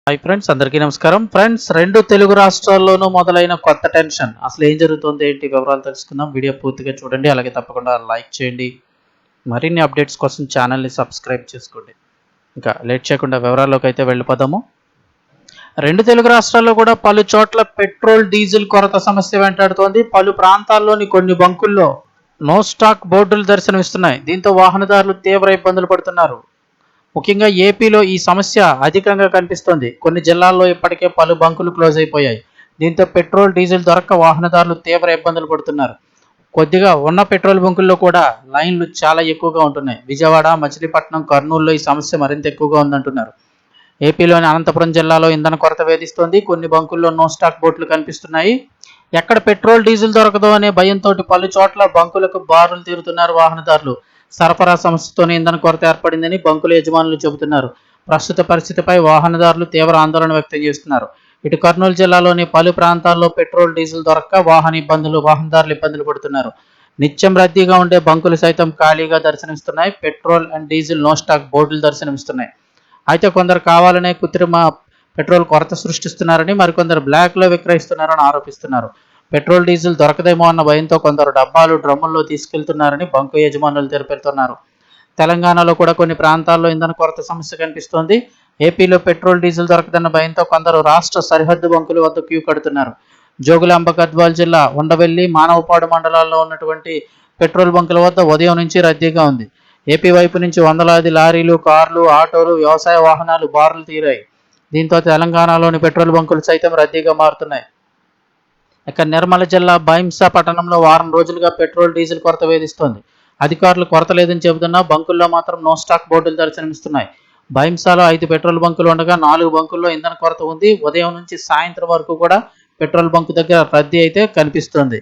Hi friends, అందరికీ నమస్కారం. Friends, రెండు తెలుగు రాష్ట్రాల్లోనూ మొదలైన కొత్త టెన్షన్. అసలు ఏం జరుగుతుంది, ఏంటి వివరాలు తెలుసుకుందాం. వీడియో పూర్తిగా చూడండి, అలాగే తప్పకుండా లైక్ చేయండి. మరిన్ని అప్డేట్స్ కోసం ఛానల్ని సబ్స్క్రైబ్ చేసుకోండి. ఇంకా లేట్ చేయకుండా వివరాల్లోకి అయితే వెళ్ళిపోదాము. రెండు తెలుగు రాష్ట్రాల్లో కూడా పలు చోట్ల పెట్రోల్ డీజిల్ కొరత సమస్య వెంటాడుతోంది. పలు ప్రాంతాల్లోని కొన్ని బంకుల్లో నో స్టాక్ బోర్డులు దర్శనమిస్తున్నాయి. దీంతో వాహనదారులు తీవ్ర ఇబ్బందులు పడుతున్నారు. ముఖ్యంగా ఏపీలో ఈ సమస్య అధికంగా కనిపిస్తోంది. కొన్ని జిల్లాల్లో ఇప్పటికే పలు బంకులు క్లోజ్ అయిపోయాయి. దీంతో పెట్రోల్ డీజిల్ దొరక్క వాహనదారులు తీవ్ర ఇబ్బందులు పడుతున్నారు. కొద్దిగా ఉన్న పెట్రోల్ బంకుల్లో కూడా లైన్లు చాలా ఎక్కువగా ఉంటున్నాయి. విజయవాడ, మచిలీపట్నం, కర్నూలులో ఈ సమస్య మరింత ఎక్కువగా ఉందంటున్నారు. ఏపీలోని అనంతపురం జిల్లాలో ఇంధన కొరత వేధిస్తోంది. కొన్ని బంకుల్లో నో స్టాక్ బోట్లు కనిపిస్తున్నాయి. ఎక్కడ పెట్రోల్ డీజిల్ దొరకదో అనే భయంతో పలు చోట్ల బంకులకు బారులు తీరుతున్నారు వాహనదారులు. సరఫరా సమస్యతోనే ఇంధన కొరత ఏర్పడిందని బంకుల యజమానులు చెబుతున్నారు. ప్రస్తుత పరిస్థితిపై వాహనదారులు తీవ్ర ఆందోళన వ్యక్తం చేస్తున్నారు. ఇటు కర్నూలు జిల్లాలోని పలు ప్రాంతాల్లో పెట్రోల్ డీజిల్ దొరక్క వాహనదారులు ఇబ్బందులు పడుతున్నారు. నిత్యం రద్దీగా ఉండే బంకులు సైతం ఖాళీగా దర్శనమిస్తున్నాయి. Petrol and diesel no stock బోర్డులు దర్శనమిస్తున్నాయి. అయితే కొందరు కావాలనే కృత్రిమ పెట్రోల్ కొరత సృష్టిస్తున్నారని, మరికొందరు బ్లాక్లో విక్రయిస్తున్నారని ఆరోపిస్తున్నారు. పెట్రోల్ డీజిల్ దొరకదేమో అన్న భయంతో కొందరు డబ్బాలు, డ్రమ్ముల్లో తీసుకెళ్తున్నారని బంకు యజమానులు తెలుపుతున్నారు. తెలంగాణలో కూడా కొన్ని ప్రాంతాల్లో ఇంధన కొరత సమస్య కనిపిస్తోంది. ఏపీలో పెట్రోల్ డీజిల్ దొరకదన్న భయంతో కొందరు రాష్ట్ర సరిహద్దు బంకుల వద్ద క్యూ కడుతున్నారు. జోగులాంబ, గద్వాల్ జిల్లా ఉండవెల్లి, మానవపాడు మండలాల్లో ఉన్నటువంటి పెట్రోల్ బంకుల వద్ద ఉదయం నుంచి రద్దీగా ఉంది. ఏపీ వైపు నుంచి వందలాది లారీలు, కార్లు, ఆటోలు, వ్యవసాయ వాహనాలు బారులు తీరాయి. దీంతో తెలంగాణలోని పెట్రోల్ బంకులు సైతం రద్దీగా మారుతున్నాయి. ఇక నిర్మల జిల్లా భైంసా పట్టణంలో వారం రోజులుగా పెట్రోల్ డీజిల్ కొరత వేధిస్తోంది. అధికారులు కొరత లేదని చెబుతున్నా బంకుల్లో మాత్రం నో స్టాక్ బోర్డులు దర్శనమిస్తున్నాయి. భైంసాలో 5 పెట్రోల్ బంకులు ఉండగా 4 బంకుల్లో ఇంధన కొరత ఉంది. ఉదయం నుంచి సాయంత్రం వరకు కూడా పెట్రోల్ బంకు దగ్గర రద్దీ అయితే కనిపిస్తోంది.